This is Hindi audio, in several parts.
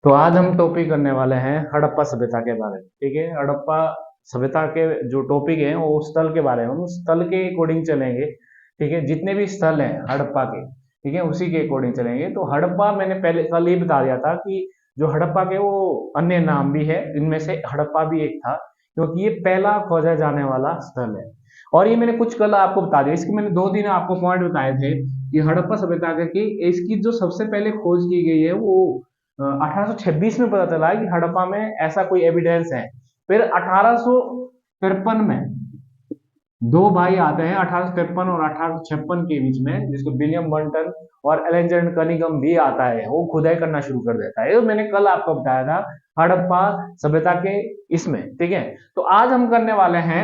तो आज हम टॉपिक करने वाले हैं हड़प्पा सभ्यता के बारे में। ठीक है, हड़प्पा सभ्यता के जो टॉपिक है वो स्थल के बारे में, हम स्थल के अकॉर्डिंग चलेंगे। ठीक है, जितने भी स्थल हैं हड़प्पा के, ठीक है, उसी के अकॉर्डिंग चलेंगे। तो हड़प्पा मैंने पहले कल ही बता दिया था कि जो हड़प्पा के वो अन्य नाम भी है, इनमें से हड़प्पा भी एक था, क्योंकि ये पहला खोजा जाने वाला स्थल है। और ये मैंने कुछ कल आपको बता दिया, इसके मैंने 2 दिन आपको पॉइंट बताए थे कि हड़प्पा सभ्यता की इसकी जो सबसे पहले खोज की गई है वो 1826 में पता चला है कि हड़प्पा में ऐसा कोई एविडेंस है। फिर 1853 में दो भाई आते हैं 1853 और 1856 के बीच में, जिसको विलियम बंटन और एलेक्जेंडर कनिंघम भी आता है, वो खुदाई करना शुरू कर देता है। ये मैंने कल आपको बताया था हड़प्पा सभ्यता के इसमें। ठीक है, तो आज हम करने वाले हैं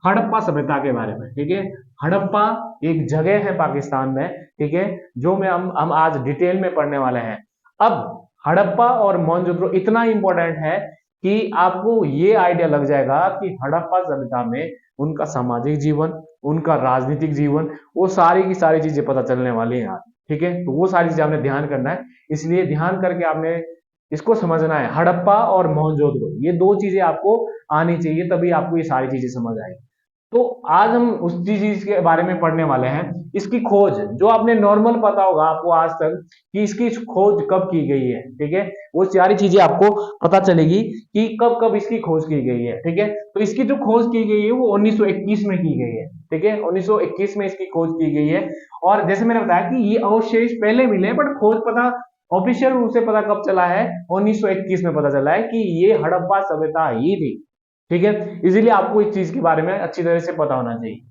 हड़प्पा सभ्यता के बारे में। ठीक है, हड़प्पा एक जगह है पाकिस्तान में, ठीक है, जो में हम आज डिटेल में पढ़ने वाले हैं। अब हड़प्पा और मोहनजोदड़ो इतना इंपॉर्टेंट है कि आपको ये आइडिया लग जाएगा कि हड़प्पा सभ्यता में उनका सामाजिक जीवन, उनका राजनीतिक जीवन, वो सारी की सारी चीजें पता चलने वाली हैं। ठीक है, तो वो सारी चीजें आपने ध्यान करना है, इसलिए ध्यान करके आपने इसको समझना है। हड़प्पा और मोहनजोदड़ो ये दो चीजें आपको आनी चाहिए, तभी आपको ये सारी चीजें समझ आएगी। तो आज हम उस चीज के बारे में पढ़ने वाले हैं। इसकी खोज जो आपने नॉर्मल पता होगा आपको आज तक कि इसकी खोज कब की गई है, ठीक है, वो सारी चीजें आपको पता चलेगी कि कब कब इसकी खोज की गई है। ठीक है, तो इसकी जो खोज की गई है वो 1921 में की गई है। ठीक है, 1921 में इसकी खोज की गई है। और जैसे मैंने बताया कि ये अवशेष पहले मिले, बट खोज पता ऑफिशियल रूप से पता कब चला है, 1921 में पता चला है कि ये हड़प्पा सभ्यता ही थी। ठीक है, इसीलिए आपको इस चीज के बारे में अच्छी तरह से पता होना चाहिए।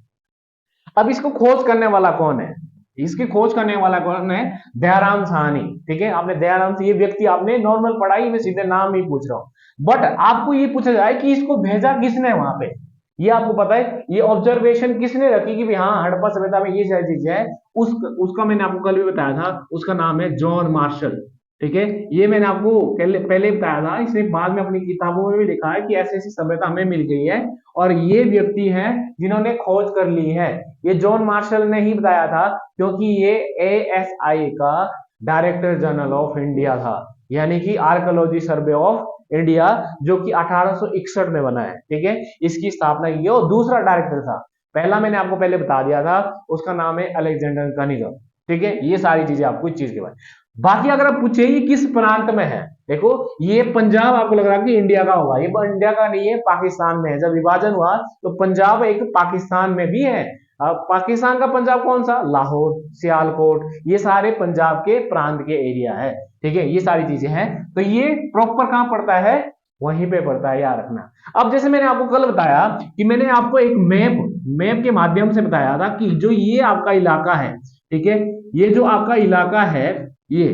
अब इसको खोज करने वाला कौन है? इसकी खोज करने वाला कौन है? दयाराम साहनी। ठीक है, आपने दयाराम से, ये व्यक्ति आपने नॉर्मल पढ़ाई में सीधे नाम ही पूछ रहा हूं, बट आपको ये पूछा जाए कि इसको भेजा किसने वहां पे, ये आपको पता है, ये ऑब्जर्वेशन किसने रखी कि हाँ हड़प्पा सभ्यता में ये सारी चीजें है, उसका मैंने आपको कल भी बताया था, उसका नाम है जॉन मार्शल। ठीक है, ये मैंने आपको पहले बताया था, इसने बाद में अपनी किताबों में भी लिखा है कि ऐसी ऐसी सभ्यता हमें मिल गई है और ये व्यक्ति हैं जिन्होंने खोज कर ली है। ये जॉन मार्शल ने ही बताया था, क्योंकि ये एएसआई का डायरेक्टर जनरल ऑफ इंडिया था, यानी कि आर्कोलॉजी सर्वे ऑफ इंडिया, जो कि 1861 में बना है। ठीक है, इसकी स्थापना की और दूसरा डायरेक्टर था, पहला मैंने आपको पहले बता दिया था, उसका नाम है अलेक्जेंडर कनिंघम। ठीक है, ये सारी चीजें आपको इस चीज के बारे में। बाकी अगर आप पूछे ये किस प्रांत में है, देखो ये पंजाब आपको लग रहा है कि इंडिया का होगा, ये इंडिया का नहीं है, पाकिस्तान में है। जब विभाजन हुआ तो पंजाब एक पाकिस्तान में भी है। पाकिस्तान का पंजाब कौन सा? लाहौर, सियालकोट, ये सारे पंजाब के प्रांत के एरिया है। ठीक है, ये सारी चीजें हैं। तो ये प्रॉपर कहां पड़ता है? वहीं पे पड़ता है, याद रखना। अब जैसे मैंने आपको कल बताया कि मैंने आपको एक मैप के माध्यम से बताया था कि जो ये आपका इलाका है, ठीक है, ये जो आपका इलाका है, ये,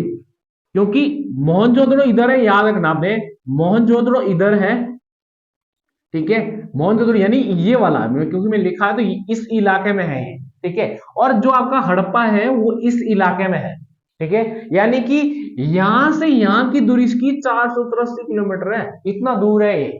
क्योंकि मोहनजोदड़ो इधर है, याद रखना आपने, मोहनजोदड़ो इधर है। ठीक है, मोहनजोदड़ो यानी ये वाला, क्योंकि मैं लिखा है तो इस इलाके में है ये। ठीक है, और जो आपका हड़प्पा है वो इस इलाके में है। ठीक है, यानी कि यहां से यहां की दूरी इसकी 483 किलोमीटर है, इतना दूर है ये।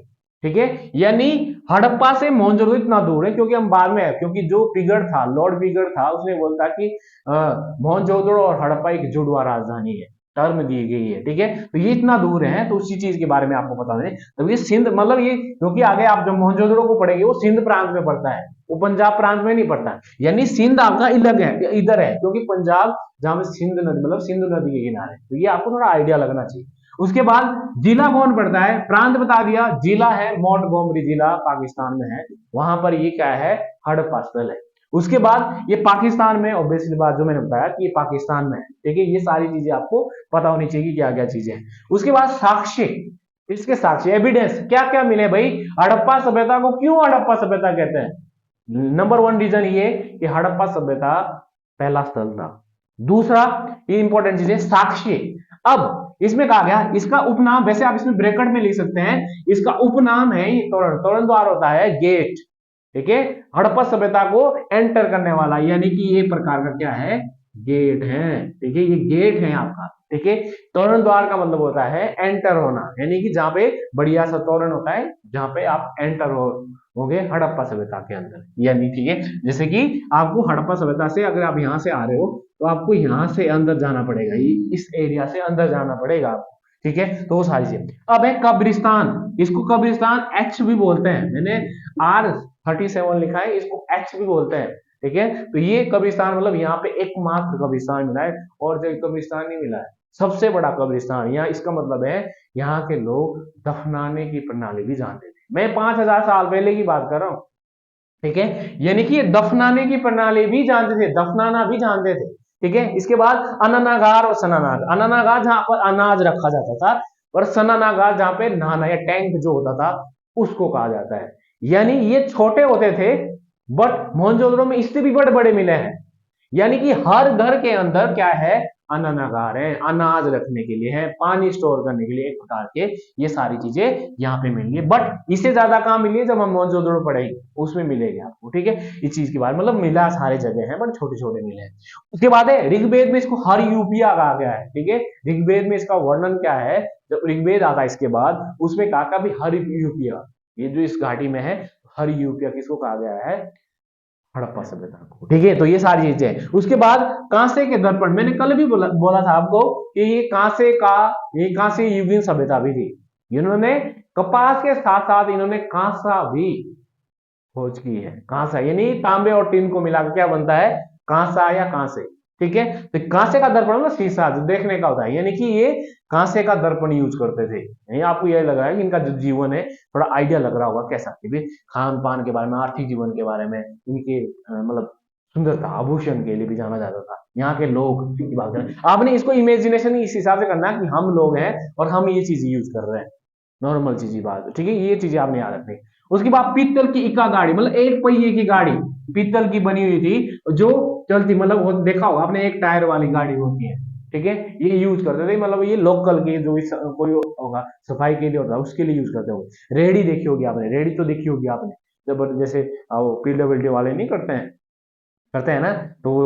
ठीक है, यानी हड़प्पा से मोहनजोदड़ो इतना दूर है, क्योंकि हम बाद में, क्योंकि जो फिगर था, लॉर्ड फिगर था, उसने बोलता कि मोहनजोदड़ो और हड़प्पा एक जुड़वा राजधानी है, टर्म दी गई है। ठीक है, तो ये इतना दूर है, तो उसी चीज के बारे में आपको बता दें। तो ये सिंध, मतलब ये, क्योंकि आगे आप जब मोहनजोदड़ो को पढ़ेंगे वो सिंध प्रांत में पड़ता है, वो पंजाब प्रांत में नहीं पड़ता, यानी सिंध आपका अलग है, इधर है, क्योंकि पंजाब जहां में सिंध नदी, मतलब सिंधु नदी के किनारे, तो ये आपको थोड़ा आइडिया लगना चाहिए। उसके बाद जिला कौन पड़ता है? प्रांत बता दिया, जिला है मोंटगोमरी जिला, पाकिस्तान में है, वहां पर ये क्या है? हड़प्पा स्थल है। उसके बाद ये पाकिस्तान में, ऑब्वियसली बात जो मैंने बताया कि ये पाकिस्तान में है। ठीक है, ये सारी चीजें आपको पता होनी चाहिए कि क्या क्या चीजें हैं। उसके बाद साक्ष्य, इसके साक्ष्य, एविडेंस क्या क्या मिले भाई? हड़प्पा सभ्यता को क्यों हड़प्पा सभ्यता कहते हैं? नंबर 1 रीजन ये कि हड़प्पा सभ्यता पहला स्थल था। दूसरा, ये इंपॉर्टेंट चीज है साक्ष्य। अब इसमें कहा गया, इसका उपनाम, वैसे आप इसमें ब्रैकेट में लिख सकते हैं, इसका उपनाम है तोरण, तोरण द्वार होता है गेट। ठीक है, हड़प्पा सभ्यता को एंटर करने वाला, यानी कि ये प्रकार का क्या है? गेट है। ठीक है, ये गेट है आपका। ठीक है, तोरण द्वार का मतलब होता है एंटर होना, यानी कि जहां पे बढ़िया सा तोरण होता है, जहां पे आप एंटर होगे हड़प्पा सभ्यता के अंदर, यानी ठीक है, जैसे कि आपको हड़प्पा सभ्यता से अगर आप यहाँ से आ रहे हो तो आपको यहाँ से अंदर जाना पड़ेगा, इस एरिया से अंदर जाना पड़ेगा आपको। ठीक है, तो वो सारी चीजें। अब है कब्रिस्तान, इसको कब्रिस्तान एच भी बोलते हैं, मैंने R37 लिखा है, इसको एच भी बोलते हैं। ठीक है, तो ये कब्रिस्तान मतलब यहाँ पे एकमात्र कब्रिस्तान मिला है और जो कब्रिस्तान नहीं मिला है, सबसे बड़ा कब्रिस्तान यहाँ। इसका मतलब है यहाँ के लोग दफनाने की प्रणाली भी जानते थे। मैं 5000 साल पहले की बात कर रहा हूँ। ठीक है, यानी कि ये दफनाने की प्रणाली भी जानते थे, दफनाना भी जानते थे। ठीक है, इसके बाद अनानागार और सनानागार। अनानागार जहां पर अनाज रखा जाता था और सनानागार जहां पे नहाना या टैंक जो होता था उसको कहा जाता है। यानी ये छोटे होते थे बट मोहनजोदड़ो में इससे भी बड़े बड़े मिले हैं। यानी कि हर घर के अंदर क्या है, अनानागार है, अनाज रखने के लिए है, पानी स्टोर करने के लिए, एक प्रकार के ये सारी चीजें यहाँ पे मिलेंगी। बट इससे ज्यादा कहाँ मिली है, जब हम मोहनजोदड़ो पढ़ेंगे उसमें मिलेगी आपको। ठीक है, इस चीज के बारे मतलब मिला सारे जगह है बट छोटे छोटे मिले हैं। उसके बाद है ऋग्वेद में इसको हर यूपिया कहा गया है। ठीक है, ऋग्वेद में इसका वर्णन क्या है, जब ऋग्वेद आता है इसके बाद उसमें कहा भी हर यूपिया, ये जो इस घाटी में है हर यूपिया किसको कहा गया है, हड़प्पा सभ्यता को। ठीक है, तो ये सारी चीजें। उसके बाद कांसे के दर्पण, मैंने कल भी बोला था आपको कि ये कांसे युगीन सभ्यता भी थी। इन्होंने कपास के साथ साथ इन्होंने कांसा भी खोज की है। कांसा यानी तांबे और टिन को मिलाकर क्या बनता है, कांसा या कांसे। ठीक है, तो कांसे का दर्पण ना शीशा जो देखने का होता है, यानी कि ये कांसे का दर्पण यूज करते थे। नहीं आपको यह लग रहा है कि इनका जो जीवन है थोड़ा आइडिया लग रहा होगा कैसा, कि खान पान के बारे में, आर्थिक जीवन के बारे में, इनके मतलब सुंदरता आभूषण के लिए भी जाना जाता था। यहाँ के लोग की बात करें, आपने इसको इमेजिनेशन इस हिसाब से करना है कि हम लोग हैं और हम ये चीज यूज कर रहे हैं, नॉर्मल चीज बात। ठीक है, ये चीजें आपने याद रखनी। उसके बाद पीतल की इक्का गाड़ी, मतलब एक पहिए की गाड़ी पीतल की बनी हुई थी जो चलती, मतलब देखा होगा आपने, एक टायर वाली गाड़ी होती है। ठीक है, ये यूज करते थे, मतलब ये लोकल की जो कोई होगा सफाई के लिए होता है उसके लिए यूज करते हो। रेडी देखी होगी आपने, रेडी तो देखी होगी आपने, जब जैसे पीडब्ल्यूडी वाले नहीं करते हैं ना, तो वो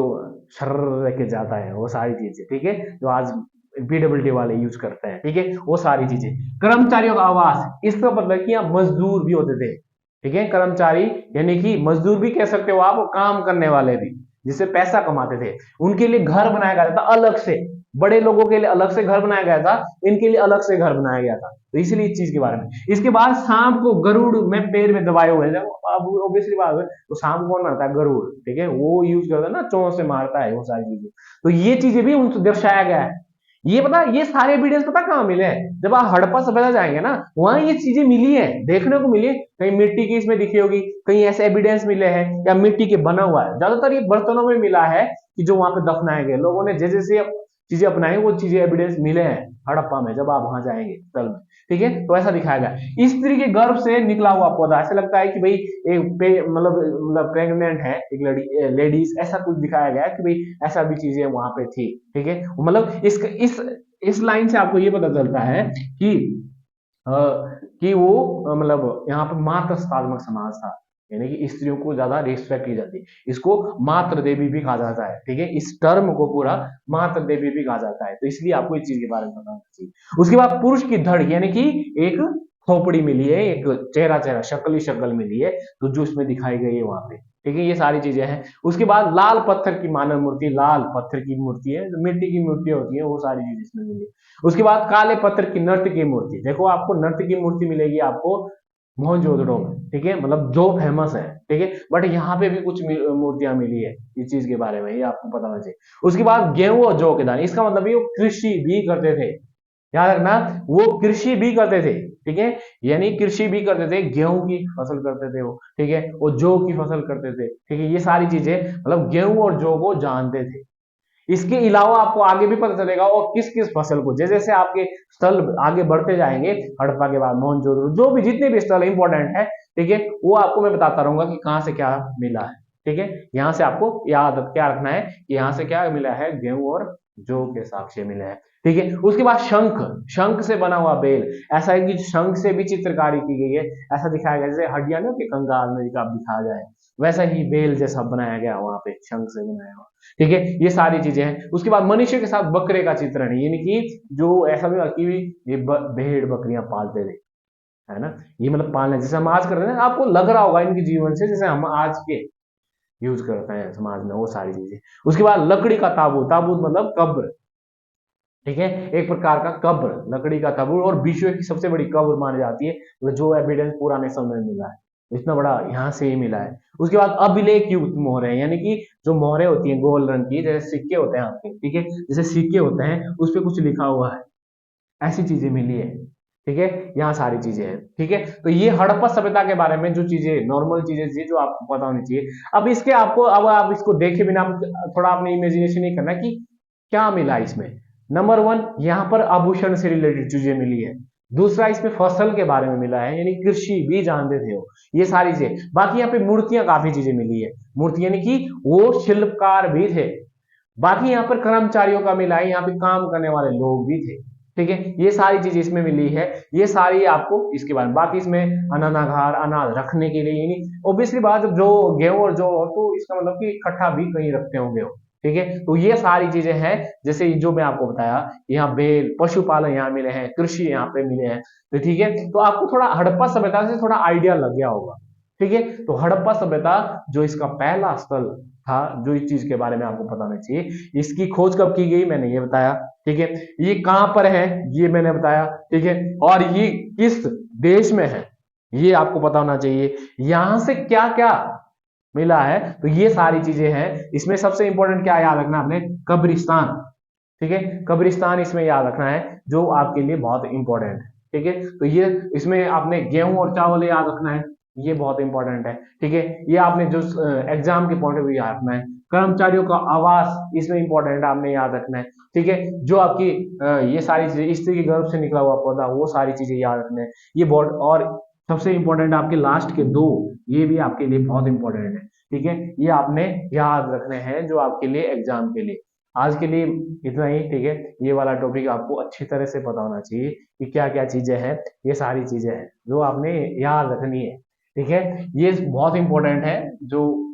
शर्र के जाता है वो सारी चीजें। ठीक है, जो आज पीडब्ल्यूडी वाले यूज करते हैं। ठीक है, वो सारी चीजें। कर्मचारियों का आवास, इसका मतलब कि यहाँ मजदूर भी होते थे। ठीक है, कर्मचारी यानी कि मजदूर भी कह सकते हो आप, काम करने वाले भी जिससे पैसा कमाते थे, उनके लिए घर बनाया गया था अलग से। बड़े लोगों के लिए अलग से घर बनाया गया था, इनके लिए अलग से घर बनाया गया था, तो इसलिए इस चीज के बारे में। इसके बाद शाम को गरुड़ में पैर में दबाए हुए थे, अब ऑब्वियसली बात है, तो शाम को कौन मारता है, गरुड़। ठीक है, वो यूज करता है ना, चोंच से मारता है वो सारी चीजें, तो ये चीजें भी उनको दर्शाया गया है। ये पता, ये सारे एविडेंस पता कहाँ मिले हैं, जब आप हड़प्पा सभ्यता जाएंगे ना, वहां ये चीजें मिली है, देखने को मिली है। कहीं मिट्टी की इसमें दिखी होगी, कहीं ऐसे एविडेंस मिले हैं, या मिट्टी के बना हुआ है। ज्यादातर ये बर्तनों में मिला है कि जो वहां पे दफनाए गए लोगों ने जैसे जैसे चीजें अपनाई, वो चीजें एविडेंस मिले हैं हड़प्पा में, जब आप वहां जाएंगे स्थल में। ठीक है, तो ऐसा दिखाया गया। स्त्री के गर्भ से निकला हुआ पौधा, ऐसा लगता है कि भाई एक मतलब प्रेग्नेंट है एक लड़ी लेडीज, ऐसा कुछ दिखाया गया कि भाई ऐसा भी चीजें वहां पे थी। ठीक है, मतलब इस लाइन से आपको ये पता चलता है कि कि वो मतलब यहाँ पे मातृत्वात्मक समाज था, यानी कि स्त्रियों को ज्यादा रिस्पेक्ट की जाती है। इसको मातृ देवी भी कहा जाता है। ठीक है, इस टर्म को पूरा मातृ देवी भी कहा जाता है, तो इसलिए आपको इस चीज के बारे में पता होना चाहिए। उसके बाद पुरुष की धड़, यानी कि एक खोपड़ी मिली है, एक चेहरा शक्ल ही शक्ल मिली है, तो जो इसमें दिखाई गई है वहां पे। ठीक है, ये सारी चीजें हैं। उसके बाद लाल पत्थर की मानव मूर्ति, लाल पत्थर की मूर्ति है, जो मिट्टी की मूर्ति होती है, वो सारी चीज इसमें मिली। उसके बाद काले पत्थर की नर्त की मूर्ति, देखो आपको नर्त की मूर्ति मिलेगी आपको मोहनजोदड़ो में। ठीक है, मतलब जो फेमस है। ठीक है, बट यहाँ पे भी कुछ मूर्तियां मिली है, इस चीज के बारे में ये आपको पता होना चाहिए। उसके बाद गेहूं और जौ के दाने, इसका मतलब ये कृषि भी करते थे, याद रखना, वो कृषि भी करते थे। ठीक है, यानी कृषि भी करते थे, गेहूं की फसल करते थे वो। ठीक है, वो जौ की फसल करते थे। ठीक है, ये सारी चीजें मतलब गेहूं और जौ को जानते थे। इसके अलावा आपको आगे भी पता चलेगा और किस किस फसल को, जैसे जैसे आपके स्थल आगे बढ़ते जाएंगे, हड़प्पा के बाद मोहनजोदड़ो, जो भी जितने भी स्थल इंपॉर्टेंट है, ठीक है, वो आपको मैं बताता रहूंगा कि कहां से क्या मिला है। ठीक है, यहां से आपको याद क्या रखना है कि यहाँ से क्या मिला है, गेहूं और जौ के साक्ष्य मिले हैं। ठीक है, उसके बाद शंख, शंख से बना हुआ बेल, ऐसा है कि शंख से भी चित्रकारी की गई है, ऐसा दिखाया गया जैसे हड्डियां नहीं होती कंगाल में आप दिखाया जाए, वैसा ही बेल जैसा बनाया गया वहां पे, शंख से बनाया हुआ। ठीक है, ये सारी चीजें हैं। उसके बाद मनुष्य के साथ बकरे का चित्रण है, यानी कि जो ऐसा भी कि ये भेड़ बकरियां पालते थे, है ना, ये मतलब पालने जैसे हम आज कर रहे हैं, आपको लग रहा होगा इनके जीवन से जैसे हम आज के यूज करते हैं समाज में, वो सारी चीजें। उसके बाद लकड़ी का ताबूत, ताबूत मतलब कब्र। ठीक है, एक प्रकार का कब्र, लकड़ी का कब्र, और विश्व की सबसे बड़ी कब्र मानी जाती है, मतलब जो एविडेंस पुराने समय में मिला है, इतना बड़ा यहाँ से ही मिला है। उसके बाद अभिलेख युक्त मोहरें, यानी कि जो मोहरें होती हैं गोल रंग की, जैसे सिक्के होते हैं आपके, ठीक है, जैसे सिक्के होते हैं उस पे कुछ लिखा हुआ है, ऐसी चीजें मिली है। ठीक है, यहाँ सारी चीजें हैं। ठीक है, तो ये हड़प्पा सभ्यता के बारे में जो चीजें, नॉर्मल चीजें थी जो आपको पता होनी चाहिए। अब इसके आपको, अब आप इसको देखे बिना थोड़ा अपने इमेजिनेशन ही करना कि क्या मिला इसमें। नंबर वन, यहाँ पर आभूषण से रिलेटेड चीजें मिली है। दूसरा, इसमें फसल के बारे में मिला है, यानी कृषि भी जानते थे वो, ये सारी चीजें। बाकी यहाँ पे मूर्तियां, काफी चीजें मिली है, मूर्ति यानी कि वो शिल्पकार भी थे। बाकी यहाँ पर कर्मचारियों का मिला है, यहाँ पे काम करने वाले लोग भी थे। ठीक है, ये सारी चीज इसमें मिली है, ये सारी आपको इसके बारे में। बाकी इसमें अनानागार, अनाज रखने के लिए, यानी ऑब्वियसली बात, जो गेहूं और जो, तो इसका मतलब कि इकट्ठा भी कहीं रखते होंगे वो। ठीक है, तो ये सारी चीजें हैं, जैसे जो मैं आपको बताया, यहाँ बेल, पशुपालन यहाँ मिले हैं, कृषि यहाँ पे मिले हैं। तो ठीक है, तो आपको थोड़ा हड़प्पा सभ्यता से थोड़ा आइडिया लग गया होगा। ठीक है, तो हड़प्पा सभ्यता जो इसका पहला स्थल था, जो इस चीज के बारे में आपको पता होना चाहिए। इसकी खोज कब की गई, मैंने ये बताया। ठीक है, ये कहां पर है, ये मैंने बताया। ठीक है, और ये किस देश में है, ये आपको पता होना चाहिए। यहां से क्या क्या मिला है, तो ये सारी चीजें हैं। इसमें सबसे इंपॉर्टेंट क्या याद रखना आपने, कब्रिस्तान। ठीक है, कब्रिस्तान इसमें याद रखना है, जो आपके लिए बहुत इंपॉर्टेंट है। ठीक है, तो ये इसमें आपने गेहूं और चावल याद रखना है, ये बहुत इंपॉर्टेंट है। ठीक है, ये आपने जो एग्जाम के पॉइंट ऑफ व्यू याद रखना है। कर्मचारियों का आवास इसमें इंपॉर्टेंट है, आपने याद रखना है। ठीक है, जो आपकी ये सारी चीजें, स्त्री के गर्भ से निकला हुआ पौधा, वो सारी चीजें याद रखना है। ये बहुत, और सबसे इंपॉर्टेंट आपके लास्ट के दो, ये भी आपके लिए बहुत इंपॉर्टेंट है। ठीक है, ये आपने याद रखने हैं, जो आपके लिए एग्जाम के लिए। आज के लिए इतना ही। ठीक है, ये वाला टॉपिक आपको अच्छी तरह से पता होना चाहिए कि क्या क्या चीजें हैं, ये सारी चीजें हैं जो आपने याद रखनी है। ठीक है, ये बहुत इंपॉर्टेंट है, जो